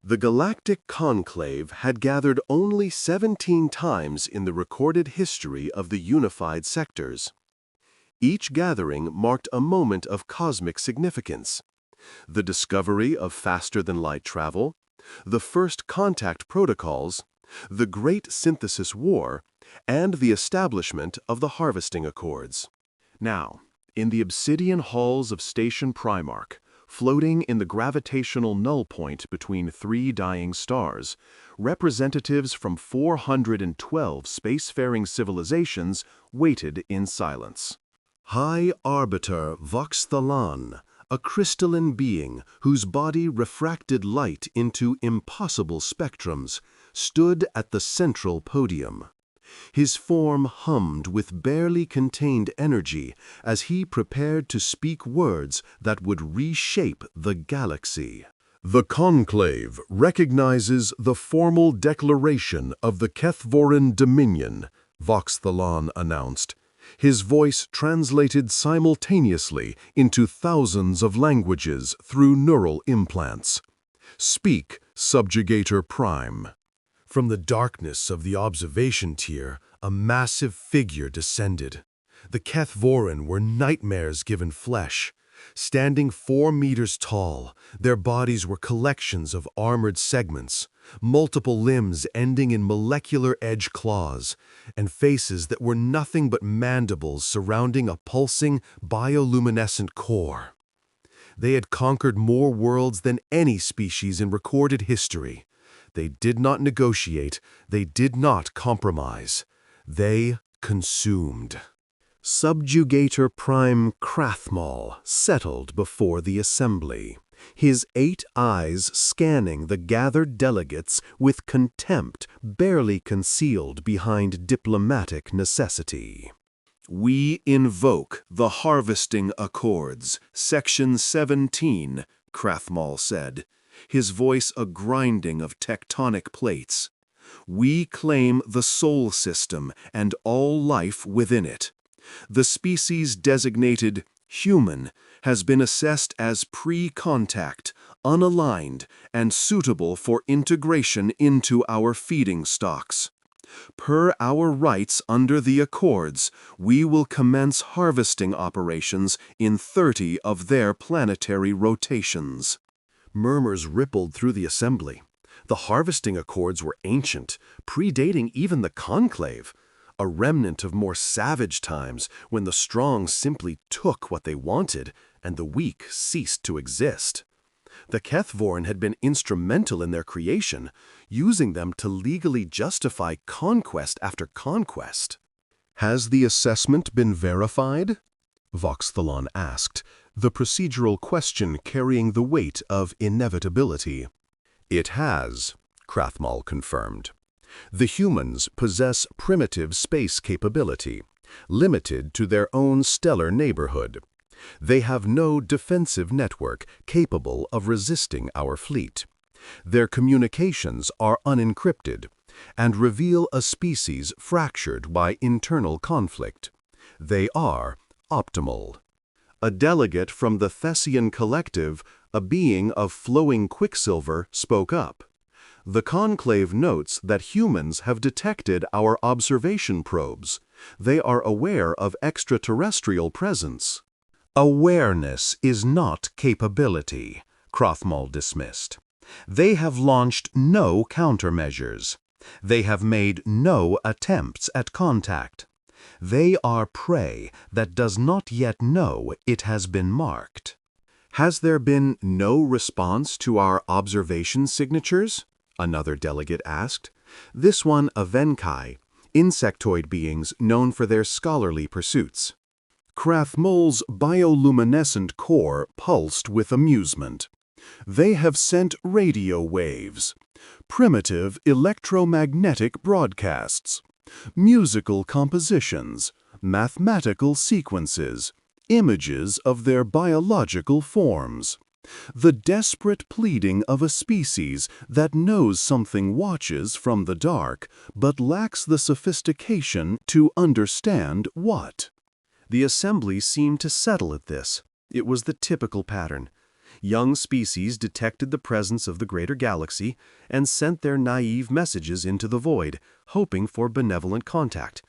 The Galactic Conclave had gathered only 17 times in the recorded history of the unified sectors. Each gathering marked a moment of cosmic significance: the discovery of faster-than-light travel, the first contact protocols, the Great Synthesis War, and the establishment of the Harvesting Accords. Now, in the obsidian halls of Station Primarch, floating in the gravitational null point between three dying stars, representatives from 412 spacefaring civilizations waited in silence. High Arbiter Vox Thalan, a crystalline being whose body refracted light into impossible spectrums, stood at the central podium. His form hummed with barely contained energy as he prepared to speak words that would reshape the galaxy. The Conclave recognizes the formal declaration of the Kethvoran Dominion, Vox Thalan announced, his voice translated simultaneously into thousands of languages through neural implants. Speak, Subjugator Prime. From the darkness of the observation tier, a massive figure descended. The Kethvoran were nightmares given flesh. Standing 4 meters tall, their bodies were collections of armored segments, multiple limbs ending in molecular edge claws, and faces that were nothing but mandibles surrounding a pulsing, bioluminescent core. They had conquered more worlds than any species in recorded history. They did not negotiate, they did not compromise. They consumed. Subjugator Prime Krathmal settled before the assembly, his 8 eyes scanning the gathered delegates with contempt barely concealed behind diplomatic necessity. "We invoke the Harvesting Accords, Section 17, Krathmal said, his voice a grinding of tectonic plates. "We claim the Sol System and all life within it. The species designated human has been assessed as pre-contact, unaligned, and suitable for integration into our feeding stocks. Per our rights under the Accords, we will commence harvesting operations in 30 of their planetary rotations." Murmurs rippled through the assembly. The Harvesting Accords were ancient, predating even the Conclave, a remnant of more savage times when the strong simply took what they wanted and the weak ceased to exist. The Kethvoran had been instrumental in their creation, using them to legally justify conquest after conquest. "Has the assessment been verified?" Vox Thalan asked, the procedural question carrying the weight of inevitability. "It has," Krathmal confirmed. "The humans possess primitive space capability, limited to their own stellar neighborhood. They have no defensive network capable of resisting our fleet. Their communications are unencrypted and reveal a species fractured by internal conflict. They are optimal." A delegate from the Thessian Collective, a being of flowing quicksilver, spoke up. "The Conclave notes that humans have detected our observation probes. They are aware of extraterrestrial presence." "Awareness is not capability," Krathmal dismissed. "They have launched no countermeasures. They have made no attempts at contact. They are prey that does not yet know it has been marked." "Has there been no response to our observation signatures?" another delegate asked. This one a Venkai, insectoid beings known for their scholarly pursuits. Krathmal's bioluminescent core pulsed with amusement. "They have sent radio waves, primitive electromagnetic broadcasts, musical compositions, mathematical sequences, images of their biological forms. The desperate pleading of a species that knows something watches from the dark, but lacks the sophistication to understand what." The assembly seemed to settle at this. It was the typical pattern. Young species detected the presence of the greater galaxy and sent their naive messages into the void, hoping for benevolent contact.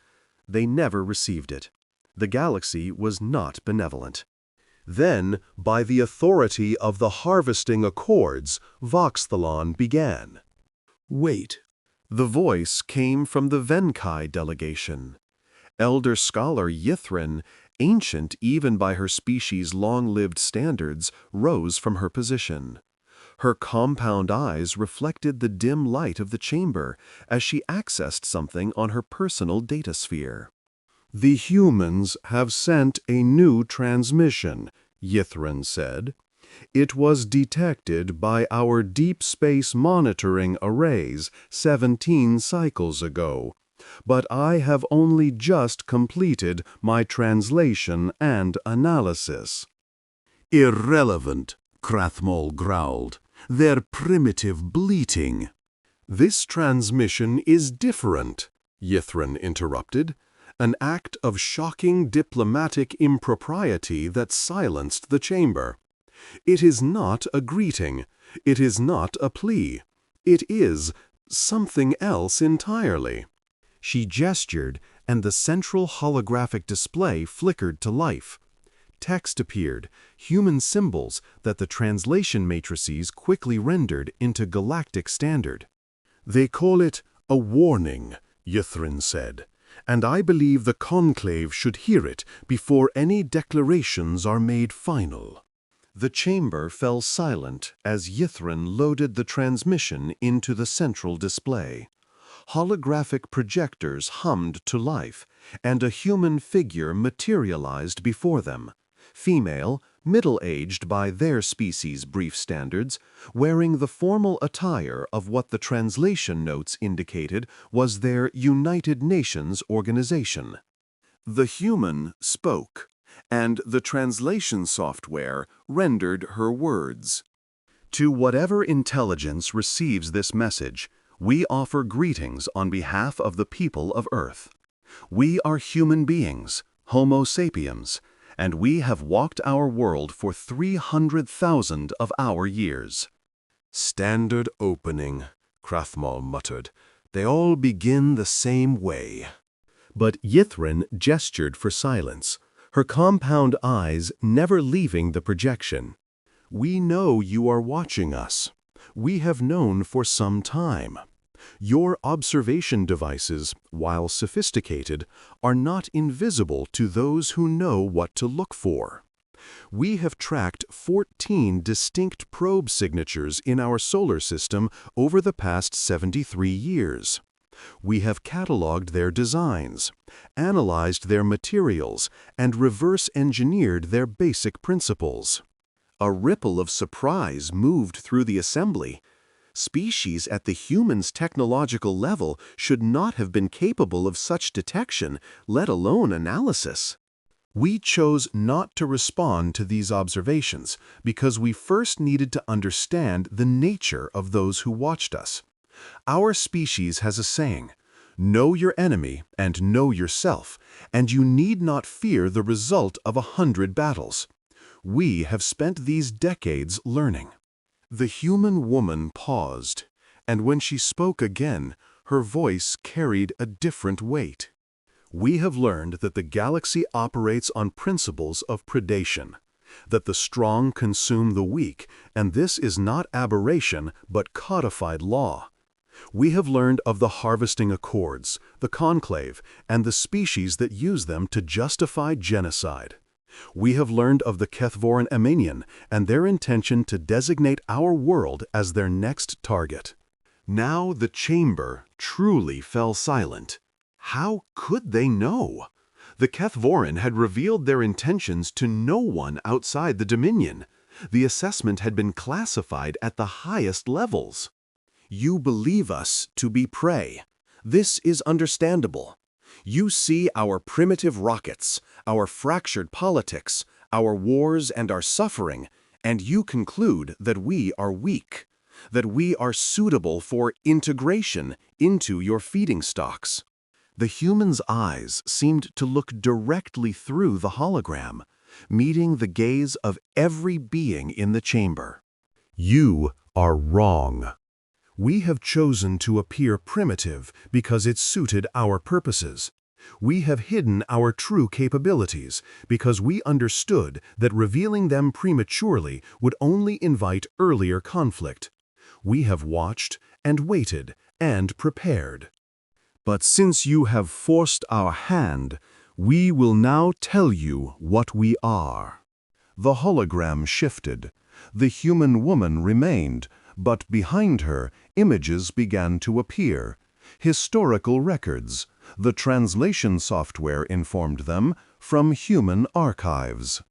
They never received it. The galaxy was not benevolent. Then, by the authority of the harvesting accords, Voxthalon began. Wait. The voice came from the Venkai delegation. Elder scholar Yithrin, ancient even by her species' long-lived standards, rose from her position. Her compound eyes reflected the dim light of the chamber as she accessed something on her personal datasphere. The humans have sent a new transmission, Yithrin said. It was detected by our deep space monitoring arrays 17 cycles ago, but I have only just completed my translation and analysis. Irrelevant, Krathmol growled. They're primitive bleating. This transmission is different, Yithrin interrupted. An act of shocking diplomatic impropriety that silenced the chamber. It is not a greeting. It is not a plea. It is something else entirely. She gestured, and the central holographic display flickered to life. Text appeared, human symbols that the translation matrices quickly rendered into galactic standard. They call it a warning, Yithrin said, and I believe the conclave should hear it before any declarations are made final. The chamber fell silent as Yithrin loaded the transmission into the central display. Holographic projectors hummed to life, and a human figure materialized before them. Female, middle-aged by their species' brief standards, wearing the formal attire of what the translation notes indicated was their United Nations organization. The human spoke, and the translation software rendered her words. To whatever intelligence receives this message, we offer greetings on behalf of the people of Earth. We are human beings, Homo sapiens, and we have walked our world for 300,000 of our years. Standard opening, Krathmol muttered. They all begin the same way. But Yithrin gestured for silence, her compound eyes never leaving the projection. We know you are watching us. We have known for some time. Your observation devices, while sophisticated, are not invisible to those who know what to look for. We have tracked 14 distinct probe signatures in our solar system over the past 73 years. We have cataloged their designs, analyzed their materials, and reverse-engineered their basic principles. A ripple of surprise moved through the assembly. Species at the human's technological level should not have been capable of such detection, let alone analysis. We chose not to respond to these observations because we first needed to understand the nature of those who watched us. Our species has a saying, "Know your enemy and know yourself, and you need not fear the result of 100 battles." We have spent these decades learning. The human woman paused, and when she spoke again, her voice carried a different weight. We have learned that the galaxy operates on principles of predation, that the strong consume the weak, and this is not aberration but codified law. We have learned of the harvesting accords, the conclave, and the species that use them to justify genocide. We have learned of the Kethvoran Emanian and their intention to designate our world as their next target. Now the chamber truly fell silent. How could they know? The Kethvoran had revealed their intentions to no one outside the Dominion. The assessment had been classified at the highest levels. You believe us to be prey. This is understandable. You see our primitive rockets, our fractured politics, our wars and our suffering, and you conclude that we are weak, that we are suitable for integration into your feeding stocks. The human's eyes seemed to look directly through the hologram. meeting the gaze of every being in the chamber. You are wrong. We have chosen to appear primitive because it suited our purposes. We have hidden our true capabilities because we understood that revealing them prematurely would only invite earlier conflict. We have watched and waited and prepared. But since you have forced our hand, we will now tell you what we are. The hologram shifted. The human woman remained, but behind her, images began to appear. Historical records. The translation software informed them from human archives.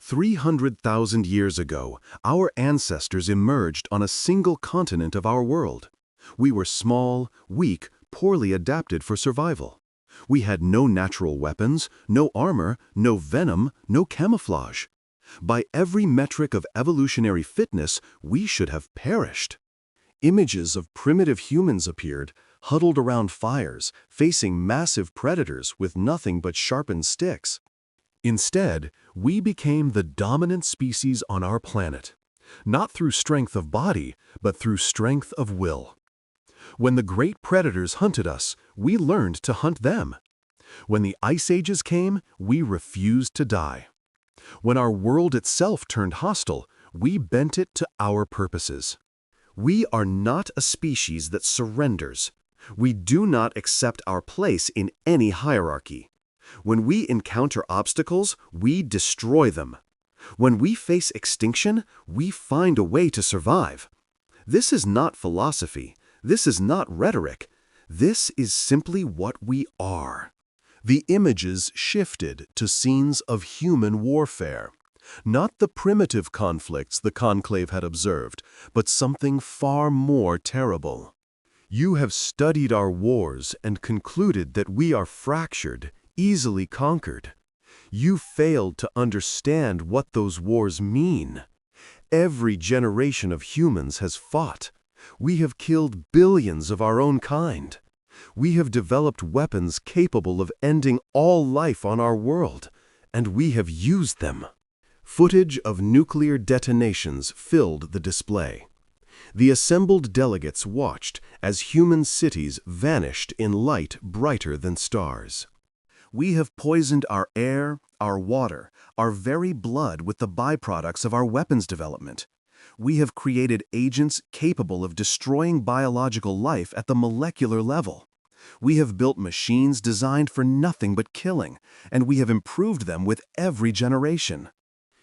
300,000 years ago, our ancestors emerged on a single continent of our world. We were small, weak, poorly adapted for survival. We had no natural weapons, no armor, no venom, no camouflage. By every metric of evolutionary fitness, we should have perished. Images of primitive humans appeared, huddled around fires, facing massive predators with nothing but sharpened sticks. Instead, we became the dominant species on our planet, not through strength of body, but through strength of will. When the great predators hunted us, we learned to hunt them. When the ice ages came, we refused to die. When our world itself turned hostile, we bent it to our purposes. We are not a species that surrenders. We do not accept our place in any hierarchy. When we encounter obstacles, we destroy them. When we face extinction, we find a way to survive. This is not philosophy. This is not rhetoric. This is simply what we are. The images shifted to scenes of human warfare. Not the primitive conflicts the conclave had observed, but something far more terrible. You have studied our wars and concluded that we are fractured, easily conquered. You failed to understand what those wars mean. Every generation of humans has fought. We have killed billions of our own kind. We have developed weapons capable of ending all life on our world, and we have used them. Footage of nuclear detonations filled the display. The assembled delegates watched as human cities vanished in light brighter than stars. We have poisoned our air, our water, our very blood with the byproducts of our weapons development. We have created agents capable of destroying biological life at the molecular level. We have built machines designed for nothing but killing, and we have improved them with every generation.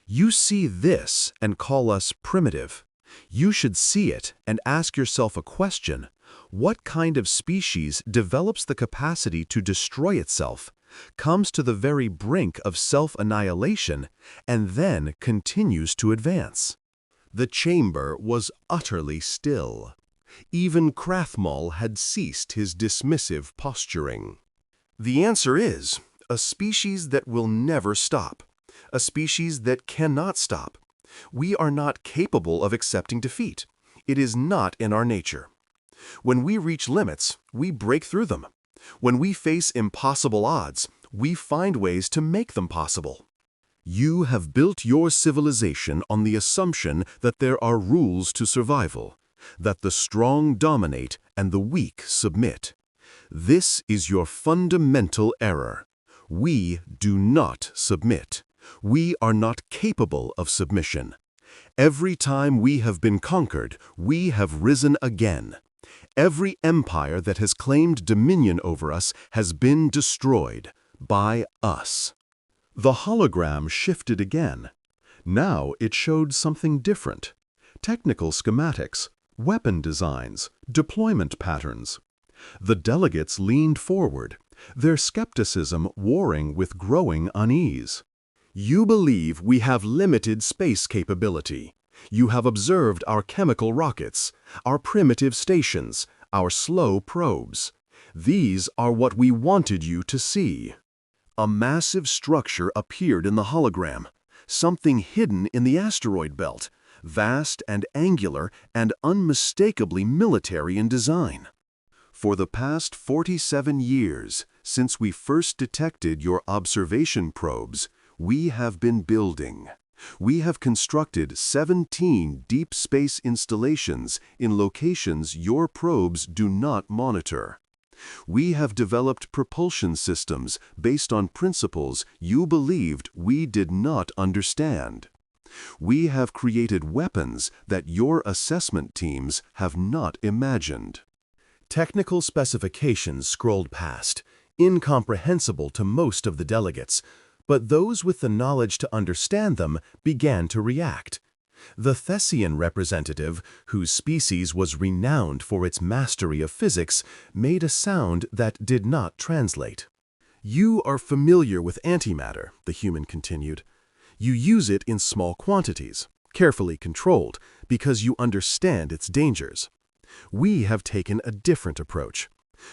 You see this and call us primitive. You should see it and ask yourself a question. What kind of species develops the capacity to destroy itself, comes to the very brink of self-annihilation, and then continues to advance? The chamber was utterly still. Even Krathmal had ceased his dismissive posturing. The answer is a species that will never stop, a species that cannot stop. We are not capable of accepting defeat. It is not in our nature. When we reach limits, we break through them. When we face impossible odds, we find ways to make them possible. You have built your civilization on the assumption that there are rules to survival, that the strong dominate and the weak submit. This is your fundamental error. We do not submit. We are not capable of submission. Every time we have been conquered, we have risen again. Every empire that has claimed dominion over us has been destroyed by us. The hologram shifted again. Now it showed something different. Technical schematics, weapon designs, deployment patterns. The delegates leaned forward, their skepticism warring with growing unease. You believe we have limited space capability. You have observed our chemical rockets, our primitive stations, our slow probes. These are what we wanted you to see. A massive structure appeared in the hologram, something hidden in the asteroid belt, vast and angular and unmistakably military in design. For the past 47 years, since we first detected your observation probes, We have been building. We have constructed 17 deep space installations in locations your probes do not monitor. We have developed propulsion systems based on principles you believed we did not understand. We have created weapons that your assessment teams have not imagined. Technical specifications scrolled past, incomprehensible to most of the delegates, but those with the knowledge to understand them began to react. The Thessian representative, whose species was renowned for its mastery of physics, made a sound that did not translate. You are familiar with antimatter, the human continued. You use it in small quantities, carefully controlled, because you understand its dangers. We have taken a different approach.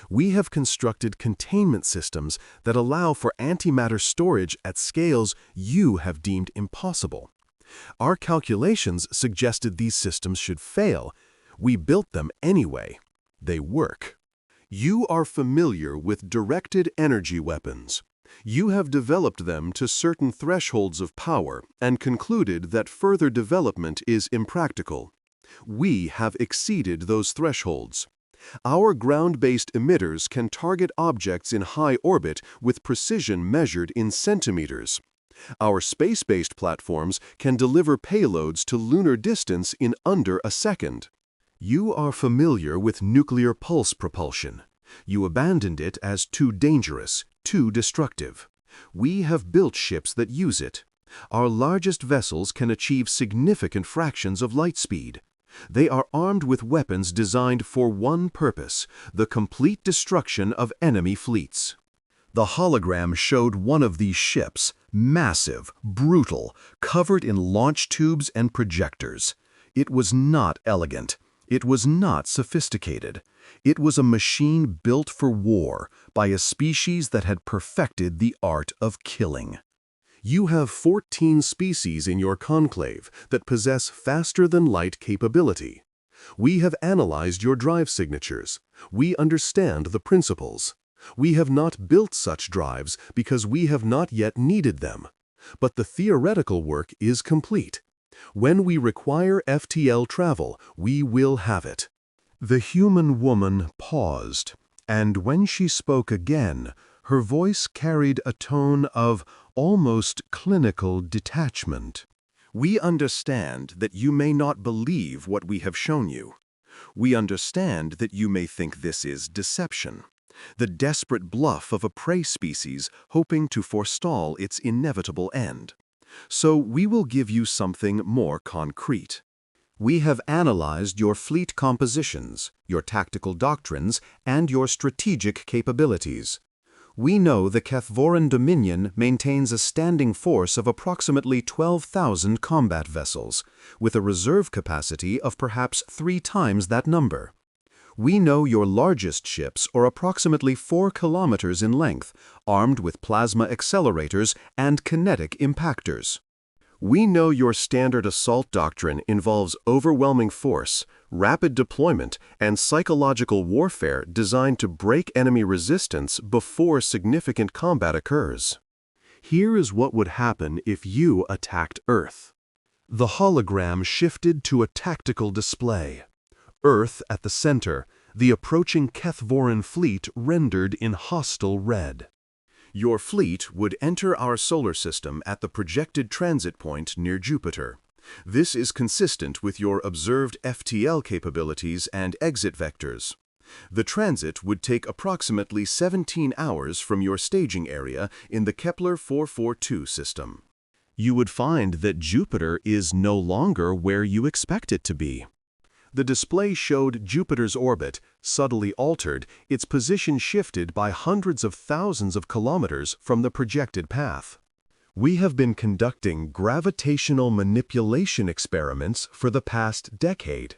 We have constructed containment systems that allow for antimatter storage at scales you have deemed impossible. Our calculations suggested these systems should fail. We built them anyway. They work. You are familiar with directed energy weapons. You have developed them to certain thresholds of power and concluded that further development is impractical. We have exceeded those thresholds. Our ground-based emitters can target objects in high orbit with precision measured in centimeters. Our space-based platforms can deliver payloads to lunar distance in under a second. You are familiar with nuclear pulse propulsion. You abandoned it as too dangerous, too destructive. We have built ships that use it. Our largest vessels can achieve significant fractions of light speed. They are armed with weapons designed for one purpose: the complete destruction of enemy fleets. The hologram showed one of these ships, massive, brutal, covered in launch tubes and projectors. It was not elegant. It was not sophisticated. It was a machine built for war by a species that had perfected the art of killing. You have 14 species in your conclave that possess faster-than-light capability. We have analyzed your drive signatures. We understand the principles. We have not built such drives because we have not yet needed them. But the theoretical work is complete. When we require FTL travel, we will have it. The human woman paused, and when she spoke again, her voice carried a tone of almost clinical detachment. We understand that you may not believe what we have shown you. We understand that you may think this is deception, the desperate bluff of a prey species hoping to forestall its inevitable end. So we will give you something more concrete. We have analyzed your fleet compositions, your tactical doctrines, and your strategic capabilities. We know the Galactic Dominion maintains a standing force of approximately 12,000 combat vessels, with a reserve capacity of perhaps 3 times that number. We know your largest ships are approximately 4 kilometers in length, armed with plasma accelerators and kinetic impactors. We know your standard assault doctrine involves overwhelming force, rapid deployment, and psychological warfare designed to break enemy resistance before significant combat occurs. Here is what would happen if you attacked Earth. The hologram shifted to a tactical display. Earth at the center, the approaching Kethvoran fleet rendered in hostile red. Your fleet would enter our solar system at the projected transit point near Jupiter. This is consistent with your observed FTL capabilities and exit vectors. The transit would take approximately 17 hours from your staging area in the Kepler 442 system. You would find that Jupiter is no longer where you expect it to be. The display showed Jupiter's orbit, subtly altered, its position shifted by hundreds of thousands of kilometers from the projected path. We have been conducting gravitational manipulation experiments for the past decade.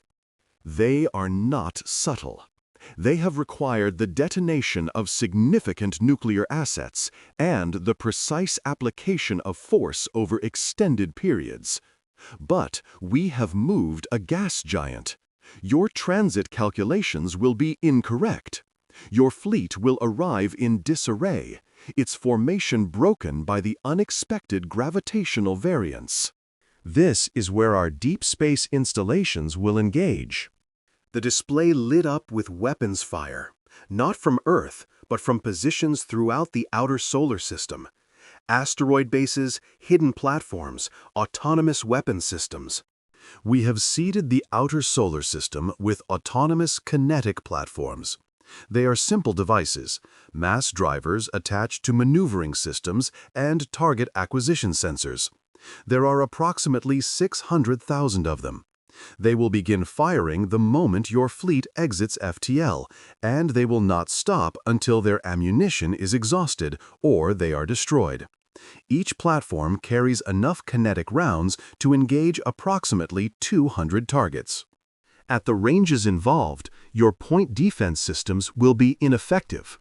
They are not subtle. They have required the detonation of significant nuclear assets and the precise application of force over extended periods. But we have moved a gas giant. Your transit calculations will be incorrect. Your fleet will arrive in disarray, its formation broken by the unexpected gravitational variance. This is where our deep space installations will engage. The display lit up with weapons fire, not from Earth, but from positions throughout the outer solar system. Asteroid bases, hidden platforms, autonomous weapon systems. We have seeded the outer solar system with autonomous kinetic platforms. They are simple devices, mass drivers attached to maneuvering systems and target acquisition sensors. There are approximately 600,000 of them. They will begin firing the moment your fleet exits FTL, and they will not stop until their ammunition is exhausted or they are destroyed. Each platform carries enough kinetic rounds to engage approximately 200 targets. At the ranges involved, your point defense systems will be ineffective.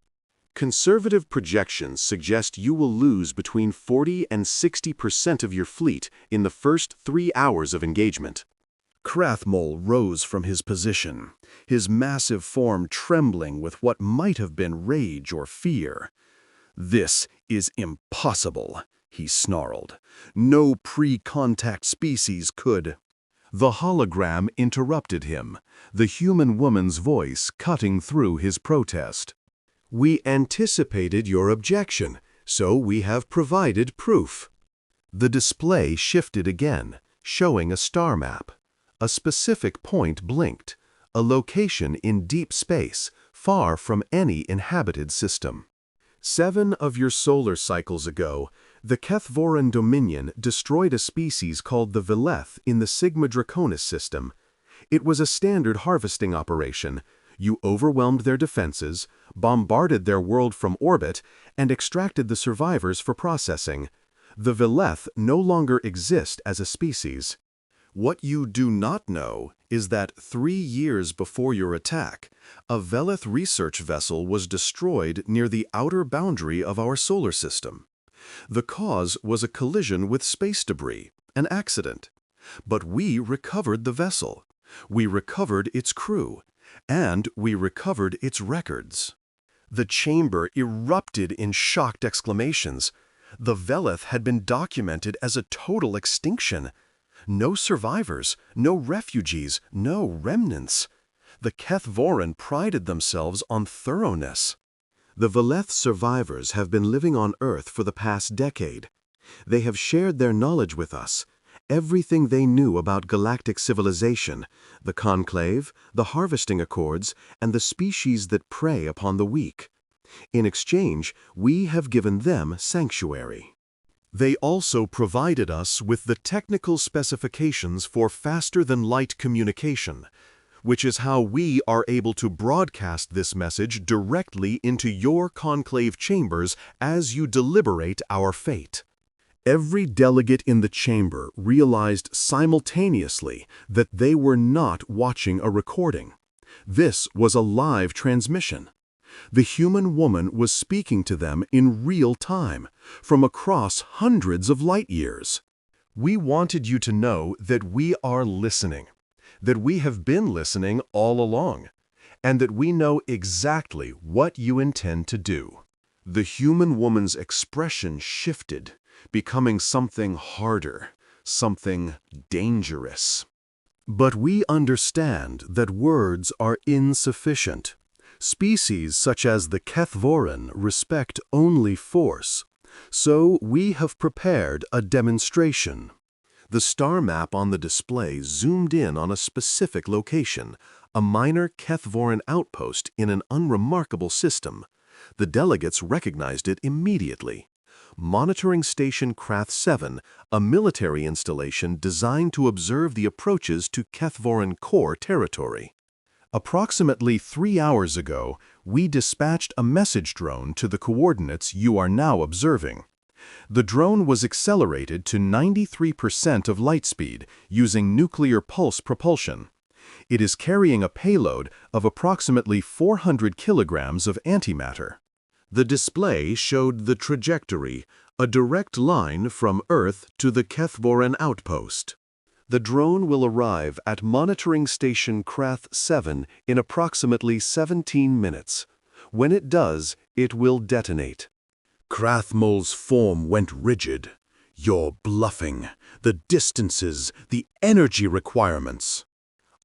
Conservative projections suggest you will lose between 40% and 60% of your fleet in the first 3 hours of engagement. Krathmol rose from his position, his massive form trembling with what might have been rage or fear. "This is impossible," he snarled. "No pre-contact species could." The hologram interrupted him, the human woman's voice cutting through his protest. "We anticipated your objection, so we have provided proof." The display shifted again, showing a star map. A specific point blinked, a location in deep space, far from any inhabited system. 7 of your solar cycles ago, the Galactic Dominion destroyed a species called the Veleth in the Sigma Draconis system. It was a standard harvesting operation. You overwhelmed their defenses, bombarded their world from orbit, and extracted the survivors for processing. The Veleth no longer exist as a species. What you do not know is that 3 years before your attack, a Veleth research vessel was destroyed near the outer boundary of our solar system. The cause was a collision with space debris, an accident. But we recovered the vessel. We recovered its crew. And we recovered its records. The chamber erupted in shocked exclamations. The Veleth had been documented as a total extinction. No survivors, no refugees, no remnants. The Kethvoran prided themselves on thoroughness. The Veleth survivors have been living on Earth for the past decade. They have shared their knowledge with us, everything they knew about galactic civilization, the conclave, the harvesting accords, and the species that prey upon the weak. In exchange, we have given them sanctuary. They also provided us with the technical specifications for faster-than-light communication, which is how we are able to broadcast this message directly into your conclave chambers as you deliberate our fate. Every delegate in the chamber realized simultaneously that they were not watching a recording. This was a live transmission. The human woman was speaking to them in real time, from across hundreds of light years. "We wanted you to know that we are listening, that we have been listening all along, and that we know exactly what you intend to do." The human woman's expression shifted, becoming something harder, something dangerous. "But we understand that words are insufficient. Species such as the Kethvoran respect only force, so we have prepared a demonstration." The star map on the display zoomed in on a specific location, a minor Kethvoran outpost in an unremarkable system. The delegates recognized it immediately. Monitoring Station Krath 7, a military installation designed to observe the approaches to Kethvoran core territory. Approximately 3 hours ago, we dispatched a message drone to the coordinates you are now observing. The drone was accelerated to 93% of light speed using nuclear pulse propulsion. It is carrying a payload of approximately 400 kilograms of antimatter. The display showed the trajectory, a direct line from Earth to the Kethvoran outpost. The drone will arrive at Monitoring Station Krath 7 in approximately 17 minutes. When it does, it will detonate. Krathmol's form went rigid. "You're bluffing. The distances, the energy requirements."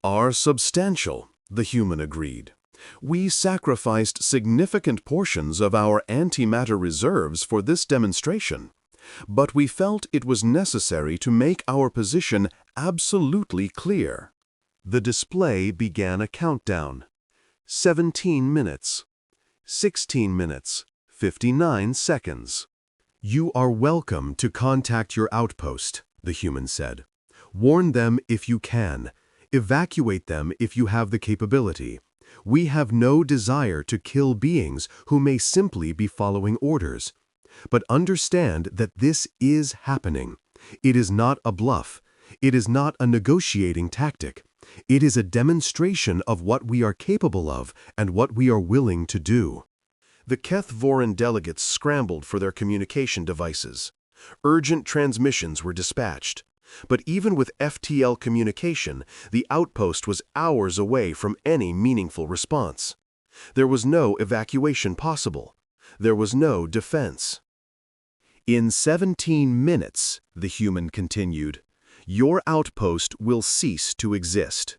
"Are substantial," the human agreed. "We sacrificed significant portions of our antimatter reserves for this demonstration, but we felt it was necessary to make our position absolutely clear." The display began a countdown. 17 minutes. 16 minutes. 59 seconds. "You are welcome to contact your outpost," the human said. "Warn them if you can. Evacuate them if you have the capability. We have no desire to kill beings who may simply be following orders. But understand that this is happening. It is not a bluff. It is not a negotiating tactic. It is a demonstration of what we are capable of and what we are willing to do." The Kethvoran delegates scrambled for their communication devices. Urgent transmissions were dispatched. But even with FTL communication, the outpost was hours away from any meaningful response. There was no evacuation possible. There was no defense. "In 17 minutes, the human continued, your outpost will cease to exist.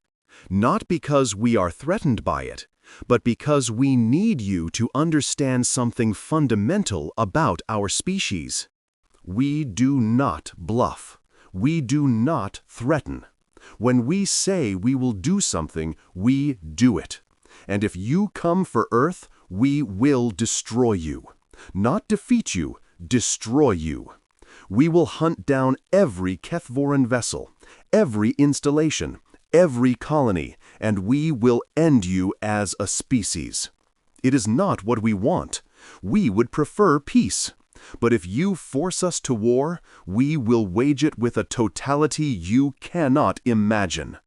Not because we are threatened by it, but because we need you to understand something fundamental about our species. We do not bluff. We do not threaten. When we say we will do something, we do it. And if you come for Earth, we will destroy you. Not defeat you, destroy you. We will hunt down every Kethvoran vessel, every installation, every colony, and we will end you as a species. It is not what we want. We would prefer peace. But if you force us to war, we will wage it with a totality you cannot imagine."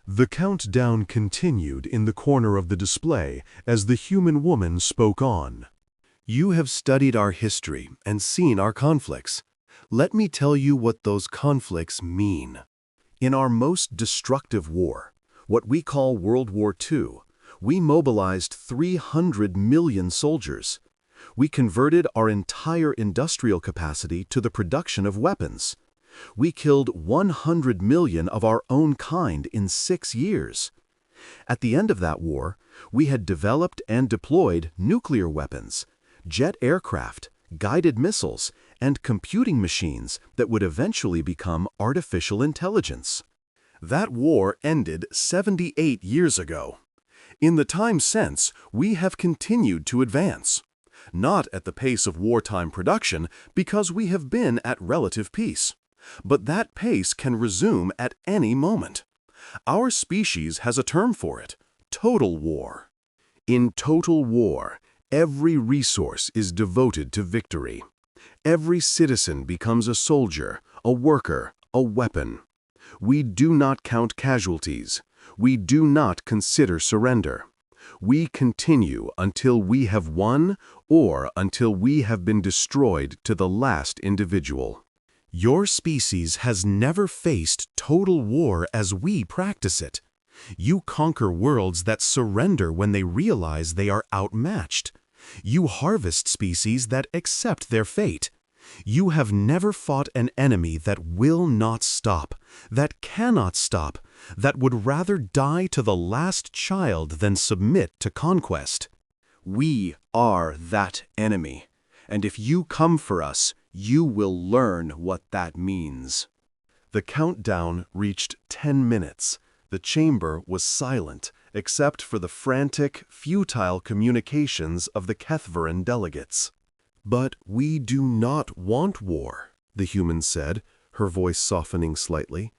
The countdown continued in the corner of the display as the human woman spoke on. "You have studied our history and seen our conflicts. Let me tell you what those conflicts mean. In our most destructive war, what we call World War II, we mobilized 300 million soldiers. We converted our entire industrial capacity to the production of weapons. We killed 100 million of our own kind in 6 years. At the end of that war, we had developed and deployed nuclear weapons, jet aircraft, guided missiles, and computing machines that would eventually become artificial intelligence. That war ended 78 years ago. In the time since, we have continued to advance. Not at the pace of wartime production, because we have been at relative peace. But that pace can resume at any moment. Our species has a term for it: total war. In total war, every resource is devoted to victory. Every citizen becomes a soldier, a worker, a weapon. We do not count casualties. We do not consider surrender. We continue until we have won or until we have been destroyed to the last individual. Your species has never faced total war as we practice it. You conquer worlds that surrender when they realize they are outmatched. You harvest species that accept their fate. You have never fought an enemy that will not stop, that cannot stop, that would rather die to the last child than submit to conquest. We are that enemy, and if you come for us, you will learn what that means." The countdown reached 10 minutes. The chamber was silent, except for the frantic, futile communications of the Kethvoran delegates. "But we do not want war," the human said, her voice softening slightly.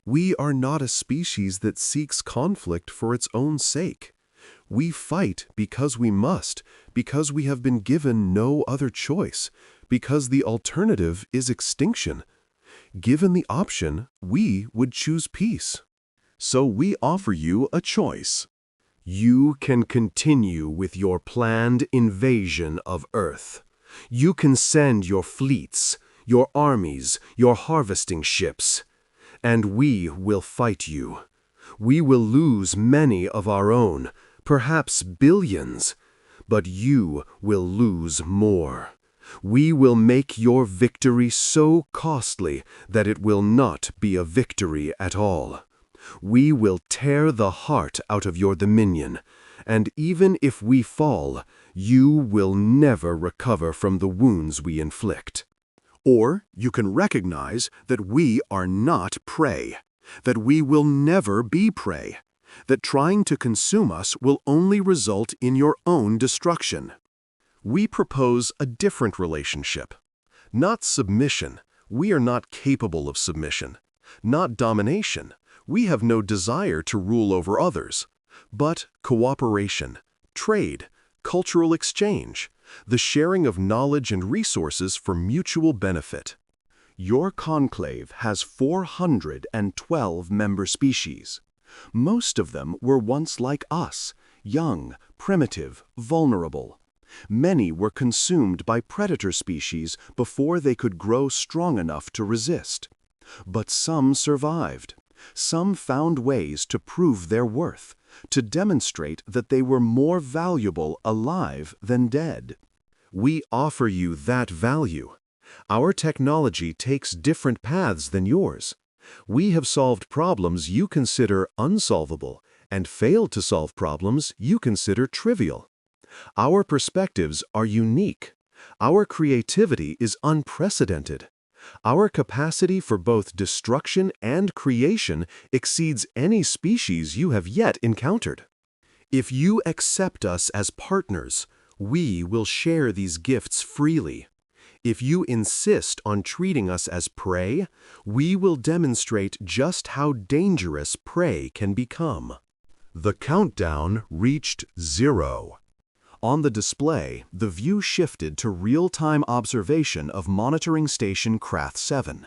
"We are not a species that seeks conflict for its own sake. We fight because we must, because we have been given no other choice, because the alternative is extinction. Given the option, we would choose peace. So we offer you a choice. You can continue with your planned invasion of Earth. You can send your fleets, your armies, your harvesting ships. And we will fight you. We will lose many of our own, perhaps billions. But you will lose more. We will make your victory so costly that it will not be a victory at all. We will tear the heart out of your dominion, and even if we fall, you will never recover from the wounds we inflict. Or you can recognize that we are not prey, that we will never be prey, that trying to consume us will only result in your own destruction. We propose a different relationship. Not submission. We are not capable of submission. Not domination. We have no desire to rule over others. But cooperation, trade, cultural exchange, the sharing of knowledge and resources for mutual benefit. Your conclave has 412 member species. Most of them were once like us, young, primitive, vulnerable. Many were consumed by predator species before they could grow strong enough to resist. But some survived. Some found ways to prove their worth, to demonstrate that they were more valuable alive than dead. We offer you that value. Our technology takes different paths than yours. We have solved problems you consider unsolvable and failed to solve problems you consider trivial. Our perspectives are unique. Our creativity is unprecedented. Our capacity for both destruction and creation exceeds any species you have yet encountered. If you accept us as partners, we will share these gifts freely. If you insist on treating us as prey, we will demonstrate just how dangerous prey can become. The countdown reached 0. On the display, the view shifted to real-time observation of monitoring station Krath 7.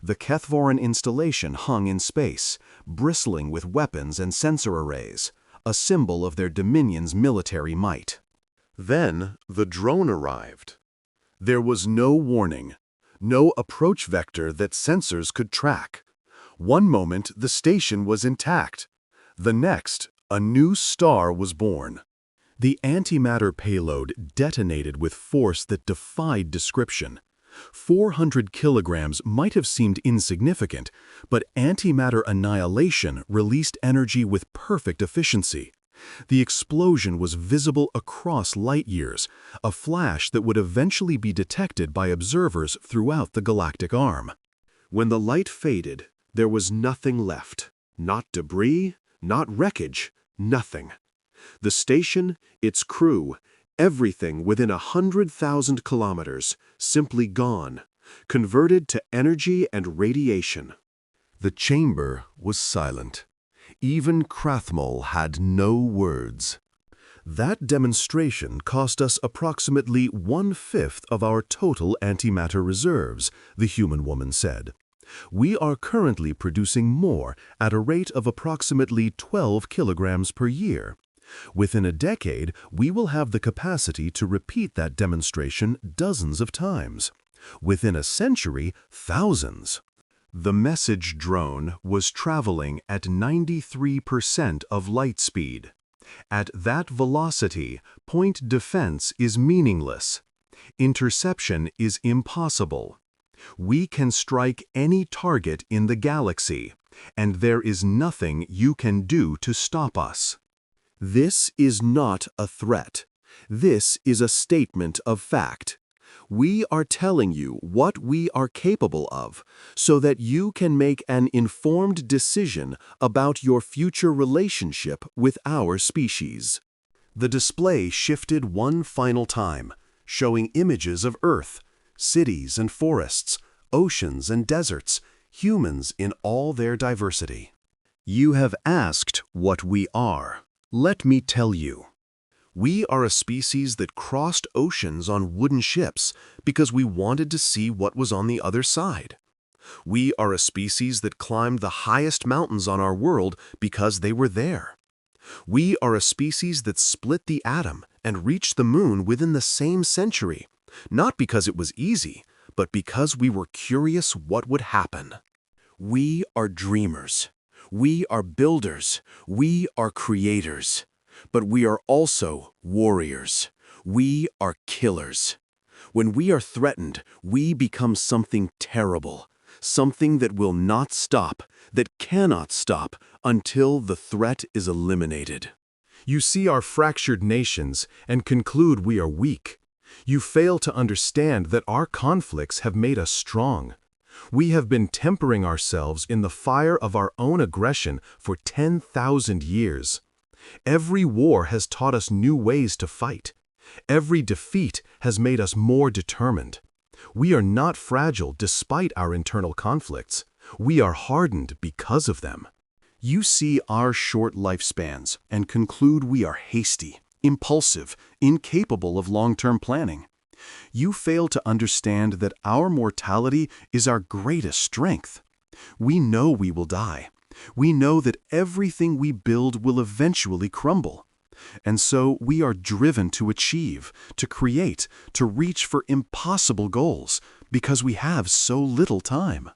The Kethvoran installation hung in space, bristling with weapons and sensor arrays, a symbol of their Dominion's military might. Then the drone arrived. There was no warning, no approach vector that sensors could track. One moment the station was intact. The next, a new star was born. The antimatter payload detonated with force that defied description. 400 kilograms might have seemed insignificant, but antimatter annihilation released energy with perfect efficiency. The explosion was visible across light years, a flash that would eventually be detected by observers throughout the galactic arm. When the light faded, there was nothing left. Not debris, not wreckage, nothing. The station, its crew, everything within 100,000 kilometers, simply gone, converted to energy and radiation. The chamber was silent. Even Krathmol had no words. That demonstration cost us approximately 1/5 of our total antimatter reserves, the human woman said. We are currently producing more at a rate of approximately 12 kilograms per year. Within a decade, we will have the capacity to repeat that demonstration dozens of times. Within a century, thousands. The message drone was traveling at 93% of light speed. At that velocity, point defense is meaningless. Interception is impossible. We can strike any target in the galaxy, and there is nothing you can do to stop us. This is not a threat. This is a statement of fact. We are telling you what we are capable of so that you can make an informed decision about your future relationship with our species. The display shifted one final time, showing images of Earth, cities and forests, oceans and deserts, humans in all their diversity. You have asked what we are. Let me tell you. We are a species that crossed oceans on wooden ships because we wanted to see what was on the other side. We are a species that climbed the highest mountains on our world because they were there. We are a species that split the atom and reached the moon within the same century, not because it was easy, but because we were curious what would happen. We are dreamers. We are builders. We are creators. But we are also warriors. We are killers. When we are threatened, we become something terrible, something that will not stop, that cannot stop, until the threat is eliminated. You see our fractured nations and conclude we are weak. You fail to understand that our conflicts have made us strong. We have been tempering ourselves in the fire of our own aggression for 10,000 years. Every war has taught us new ways to fight. Every defeat has made us more determined. We are not fragile despite our internal conflicts. We are hardened because of them. You see our short lifespans and conclude we are hasty, impulsive, incapable of long-term planning. You fail to understand that our mortality is our greatest strength. We know we will die. We know that everything we build will eventually crumble. And so we are driven to achieve, to create, to reach for impossible goals because we have so little time.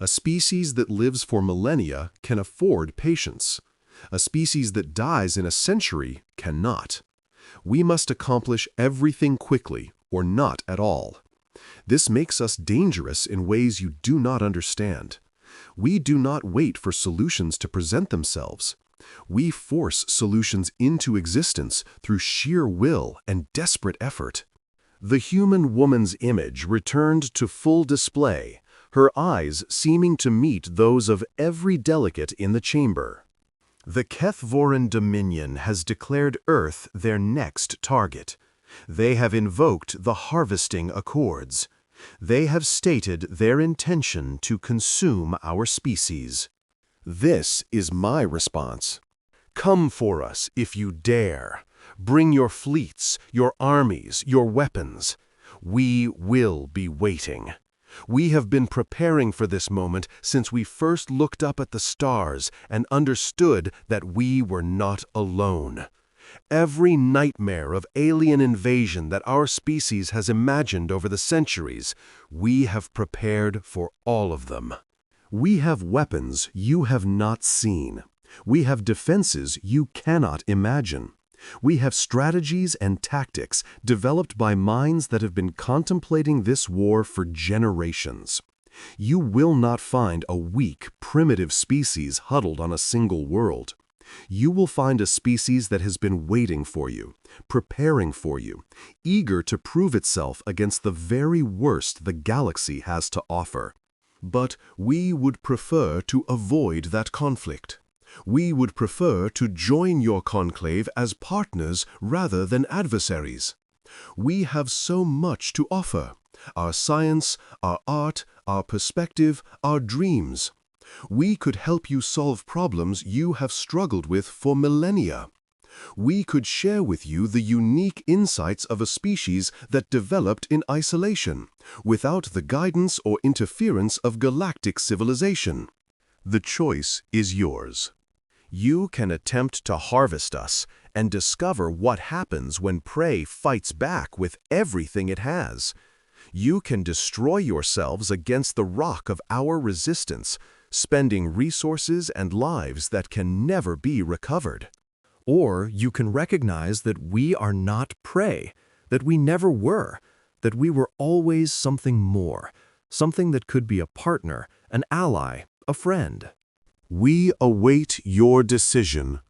A species that lives for millennia can afford patience. A species that dies in a century cannot. We must accomplish everything quickly or not at all. This makes us dangerous in ways you do not understand. We do not wait for solutions to present themselves. We force solutions into existence through sheer will and desperate effort. The human woman's image returned to full display, her eyes seeming to meet those of every delegate in the chamber. The Galactic Dominion has declared Earth their next target. They have invoked the harvesting accords. They have stated their intention to consume our species. This is my response. Come for us if you dare. Bring your fleets, your armies, your weapons. We will be waiting. We have been preparing for this moment since we first looked up at the stars and understood that we were not alone. Every nightmare of alien invasion that our species has imagined over the centuries, we have prepared for all of them. We have weapons you have not seen. We have defenses you cannot imagine. We have strategies and tactics developed by minds that have been contemplating this war for generations. You will not find a weak, primitive species huddled on a single world. You will find a species that has been waiting for you, preparing for you, eager to prove itself against the very worst the galaxy has to offer. But we would prefer to avoid that conflict. We would prefer to join your conclave as partners rather than adversaries. We have so much to offer: our science, our art, our perspective, our dreams. We could help you solve problems you have struggled with for millennia. We could share with you the unique insights of a species that developed in isolation, without the guidance or interference of galactic civilization. The choice is yours. You can attempt to harvest us and discover what happens when prey fights back with everything it has. You can destroy yourselves against the rock of our resistance, spending resources and lives that can never be recovered. Or you can recognize that we are not prey, that we never were, that we were always something more, something that could be a partner, an ally, a friend. We await your decision.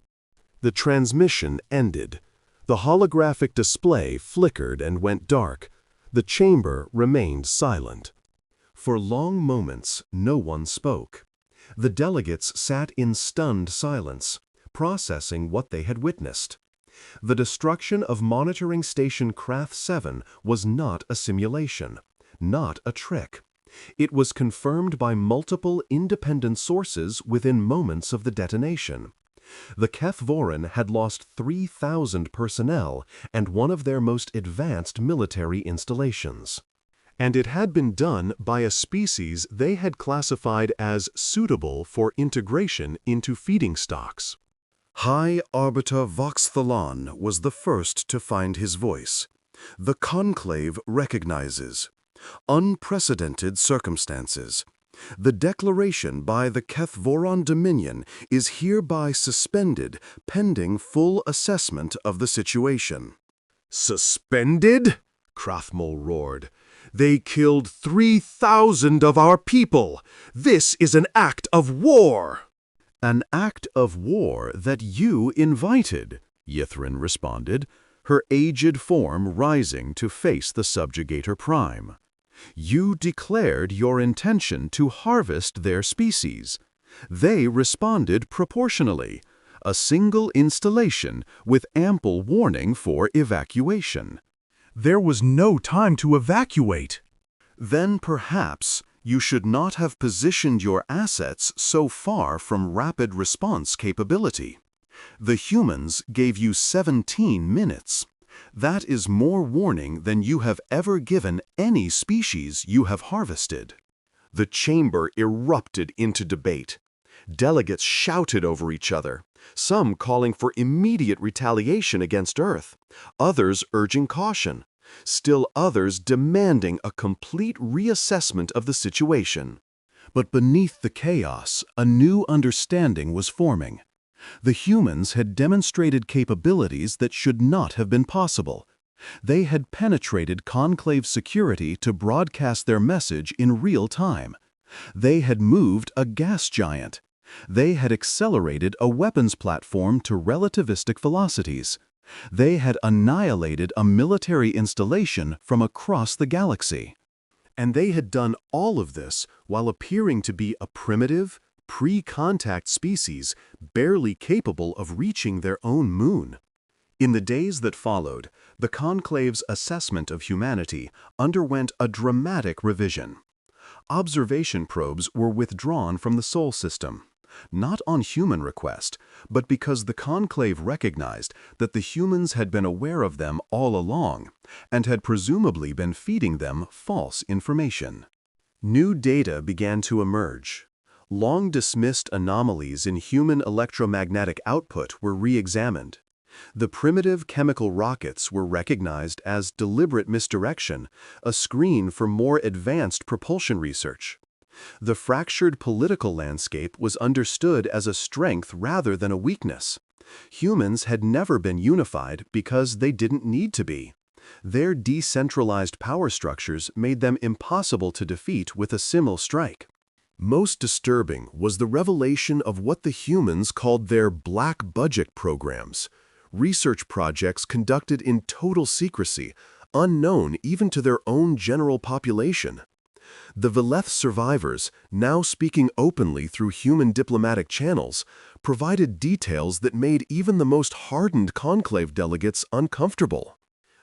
The transmission ended. The holographic display flickered and went dark. The chamber remained silent. For long moments, no one spoke. The delegates sat in stunned silence, processing what they had witnessed. The destruction of monitoring station Krath 7 was not a simulation, not a trick. It was confirmed by multiple independent sources within moments of the detonation. The Kethvoran had lost 3,000 personnel and one of their most advanced military installations. And it had been done by a species they had classified as suitable for integration into feeding stocks. High Arbiter Voxthalon was the first to find his voice. The conclave recognizes unprecedented circumstances. The declaration by the Galactic Dominion is hereby suspended pending full assessment of the situation. Suspended? Krathmul roared. "They killed 3,000 of our people! This is an act of war!" "An act of war that you invited," Yithrin responded, her aged form rising to face the subjugator prime. "You declared your intention to harvest their species. They responded proportionally, a single installation with ample warning for evacuation." There was no time to evacuate. "Then perhaps you should not have positioned your assets so far from rapid response capability. The humans gave you 17 minutes. That is more warning than you have ever given any species you have harvested." The chamber erupted into debate. Delegates shouted over each other, some calling for immediate retaliation against Earth, others urging caution, still others demanding a complete reassessment of the situation. But beneath the chaos, a new understanding was forming. The humans had demonstrated capabilities that should not have been possible. They had penetrated Conclave security to broadcast their message in real time. They had moved a gas giant. They had accelerated a weapons platform to relativistic velocities. They had annihilated a military installation from across the galaxy. And they had done all of this while appearing to be a primitive, pre-contact species barely capable of reaching their own moon. In the days that followed, the Conclave's assessment of humanity underwent a dramatic revision. Observation probes were withdrawn from the Sol system, not on human request, but because the Conclave recognized that the humans had been aware of them all along and had presumably been feeding them false information. New data began to emerge. Long-dismissed anomalies in human electromagnetic output were re-examined. The primitive chemical rockets were recognized as deliberate misdirection, a screen for more advanced propulsion research. The fractured political landscape was understood as a strength rather than a weakness. Humans had never been unified because they didn't need to be. Their decentralized power structures made them impossible to defeat with a single strike. Most disturbing was the revelation of what the humans called their black budget programs, research projects conducted in total secrecy, unknown even to their own general population. The Veleth survivors, now speaking openly through human diplomatic channels, provided details that made even the most hardened Conclave delegates uncomfortable.